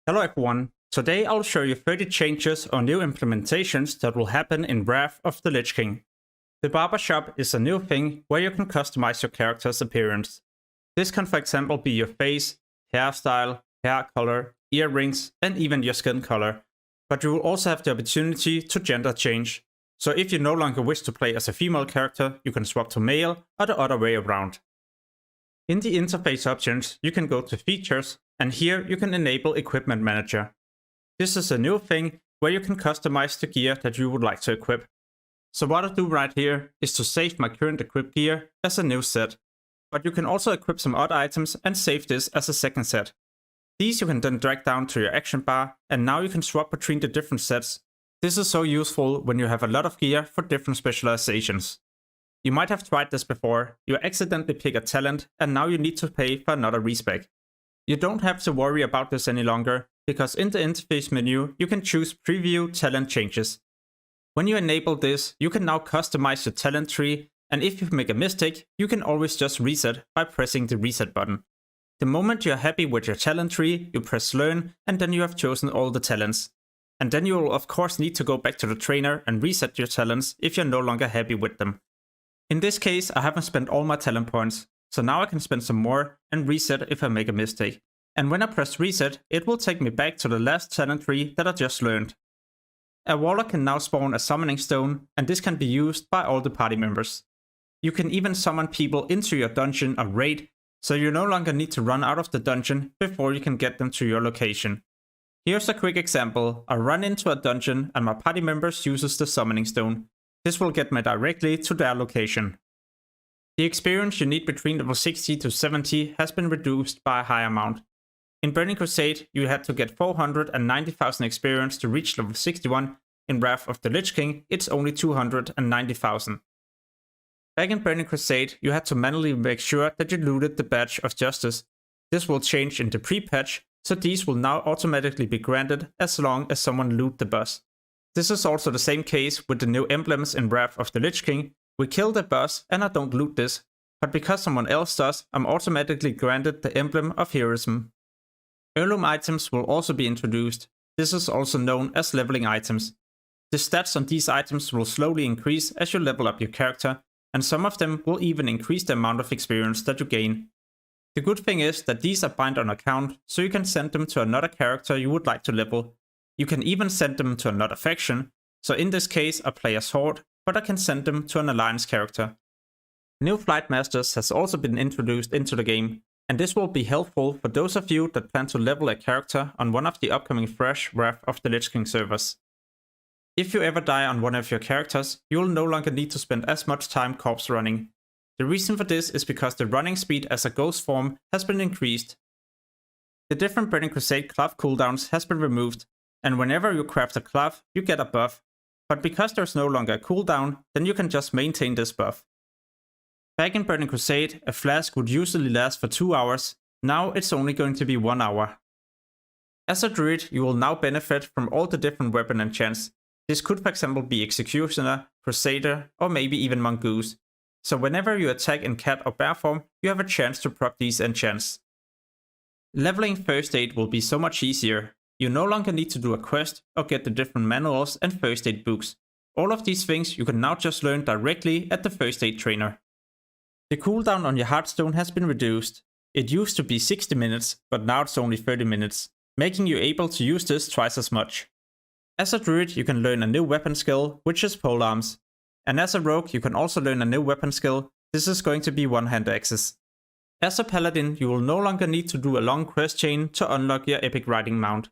Hello everyone, today I'll show you 30 changes or new implementations that will happen in Wrath of the Lich King. The barbershop is a new thing where you can customize your character's appearance. This can for example be your face, hairstyle, hair color, earrings, and even your skin color. But you will also have the opportunity to gender change. So if you no longer wish to play as a female character, you can swap to male or the other way around. In the interface options, you can go to features, and here you can enable Equipment Manager. This is a new thing where you can customize the gear that you would like to equip. So what I do right here is to save my current equipped gear as a new set. But you can also equip some other items and save this as a second set. These you can then drag down to your action bar, and now you can swap between the different sets. This is so useful when you have a lot of gear for different specializations. You might have tried this before, you accidentally pick a talent and now you need to pay for another respec. You don't have to worry about this any longer, because in the interface menu you can choose Preview Talent Changes. When you enable this, you can now customize your talent tree, and if you make a mistake, you can always just reset by pressing the reset button. The moment you're happy with your talent tree, you press Learn, and then you have chosen all the talents. And then you will of course need to go back to the trainer and reset your talents if you're no longer happy with them. In this case, I haven't spent all my talent points, so now I can spend some more and reset if I make a mistake. And when I press reset, it will take me back to the last talent tree that I just learned. A Warlock can now spawn a summoning stone, and this can be used by all the party members. You can even summon people into your dungeon or raid, so you no longer need to run out of the dungeon before you can get them to your location. Here's a quick example. I run into a dungeon and my party members uses the summoning stone. This will get me directly to their location. The experience you need between level 60 to 70 has been reduced by a high amount. In Burning Crusade, you had to get 490,000 experience to reach level 61. In Wrath of the Lich King, it's only 290,000. Back in Burning Crusade, you had to manually make sure that you looted the Badge of Justice. This will change in the pre-patch, so these will now automatically be granted as long as someone loot the boss. This is also the same case with the new emblems in Wrath of the Lich King. We kill the boss and I don't loot this, but because someone else does, I'm automatically granted the emblem of heroism. Heirloom items will also be introduced. This is also known as leveling items. The stats on these items will slowly increase as you level up your character, and some of them will even increase the amount of experience that you gain. The good thing is that these are bind on account, so you can send them to another character you would like to level. You can even send them to another faction, so in this case I play as Horde, but I can send them to an alliance character. New Flight Masters has also been introduced into the game, and this will be helpful for those of you that plan to level a character on one of the upcoming fresh Wrath of the Lich King servers. If you ever die on one of your characters, you will no longer need to spend as much time corpse running. The reason for this is because the running speed as a ghost form has been increased. The different Burning Crusade cloth cooldowns has been removed, and whenever you craft a cloth, you get a buff. But because there's no longer a cooldown, then you can just maintain this buff. Back in Burning Crusade, a flask would usually last for 2 hours, now it's only going to be 1 hour. As a druid, you will now benefit from all the different weapon enchants. This could for example be Executioner, Crusader, or maybe even Mongoose. So whenever you attack in cat or bear form, you have a chance to proc these enchants. Leveling first aid will be so much easier. You no longer need to do a quest or get the different manuals and first aid books. All of these things you can now just learn directly at the first aid trainer. The cooldown on your Heartstone has been reduced. It used to be 60 minutes, but now it's only 30 minutes, making you able to use this twice as much. As a druid, you can learn a new weapon skill, which is polearms. And as a rogue, you can also learn a new weapon skill. This is going to be one-hand axes. As a paladin, you will no longer need to do a long quest chain to unlock your epic riding mount.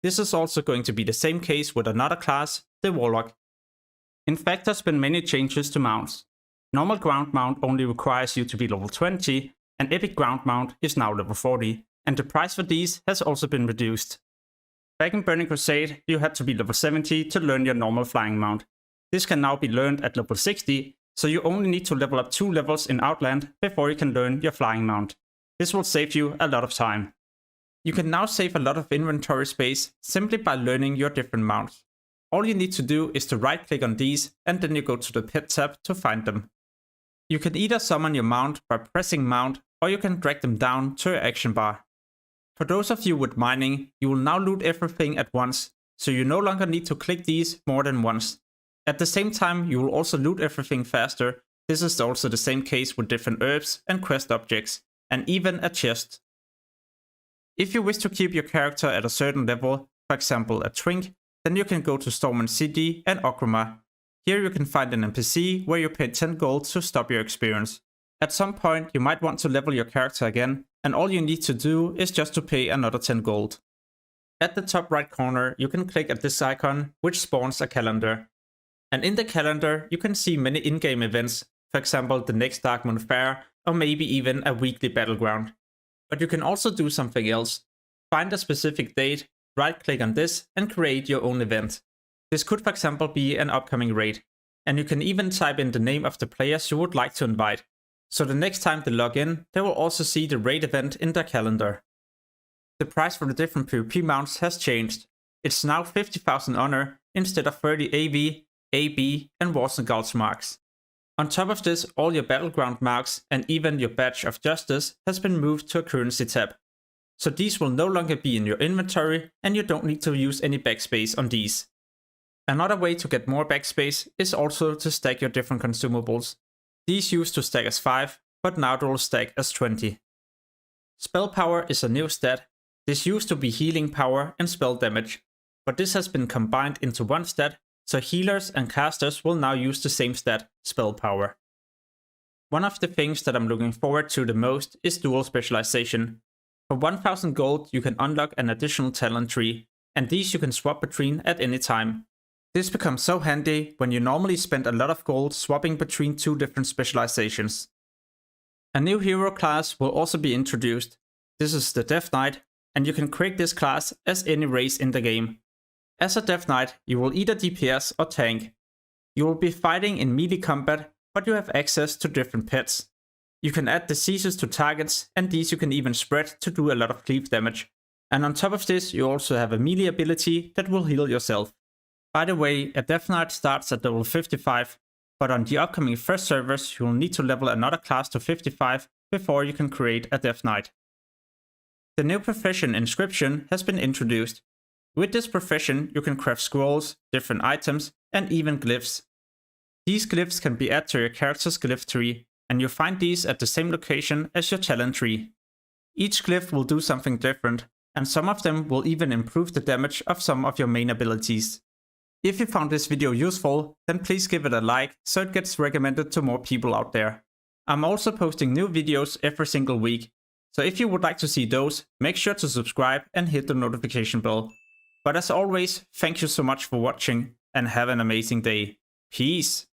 This is also going to be the same case with another class, the Warlock. In fact, there's been many changes to mounts. Normal ground mount only requires you to be level 20, and epic ground mount is now level 40, and the price for these has also been reduced. Back in Burning Crusade, you had to be level 70 to learn your normal flying mount. This can now be learned at level 60, so you only need to level up 2 levels in Outland before you can learn your flying mount. This will save you a lot of time. You can now save a lot of inventory space simply by learning your different mounts. All you need to do is to right click on these and then you go to the pet tab to find them. You can either summon your mount by pressing mount, or you can drag them down to your action bar. For those of you with mining, you will now loot everything at once, so you no longer need to click these more than once. At the same time, you will also loot everything faster. This is also the same case with different herbs and quest objects, and even a chest. If you wish to keep your character at a certain level, for example a twink, then you can go to Storm City and Ogrima. Here you can find an NPC where you pay 10 gold to stop your experience. At some point you might want to level your character again, and all you need to do is just to pay another 10 gold. At the top right corner you can click at this icon, which spawns a calendar. And in the calendar you can see many in-game events, for example the next Dark Moon Fair, or maybe even a weekly battleground. But you can also do something else. Find a specific date, right click on this and create your own event. This could for example be an upcoming raid. And you can even type in the name of the players you would like to invite. So the next time they log in, they will also see the raid event in their calendar. The price for the different PvP mounts has changed. It's now 50,000 honor instead of 30 AV, AB and Wars and Guards marks. On top of this, all your battleground marks and even your badge of justice has been moved to a currency tab. So these will no longer be in your inventory and you don't need to use any backspace on these. Another way to get more backspace is also to stack your different consumables. These used to stack as 5, but now they will stack as 20. Spell power is a new stat. This used to be healing power and spell damage, but this has been combined into one stat, so healers and casters will now use the same stat, spell power. One of the things that I'm looking forward to the most is dual specialization. For 1000 gold you can unlock an additional talent tree, and these you can swap between at any time. This becomes so handy when you normally spend a lot of gold swapping between two different specializations. A new hero class will also be introduced. This is the Death Knight, and you can create this class as any race in the game. As a Death Knight, you will either DPS or tank. You will be fighting in melee combat, but you have access to different pets. You can add diseases to targets, and these you can even spread to do a lot of cleave damage. And on top of this, you also have a melee ability that will heal yourself. By the way, a Death Knight starts at level 55, but on the upcoming first servers you will need to level another class to 55 before you can create a Death Knight. The new profession inscription has been introduced. With this profession you can craft scrolls, different items, and even glyphs. These glyphs can be added to your character's glyph tree, and you find these at the same location as your talent tree. Each glyph will do something different, and some of them will even improve the damage of some of your main abilities. If you found this video useful, then please give it a like so it gets recommended to more people out there. I'm also posting new videos every single week, so if you would like to see those, make sure to subscribe and hit the notification bell. But as always, thank you so much for watching and have an amazing day. Peace!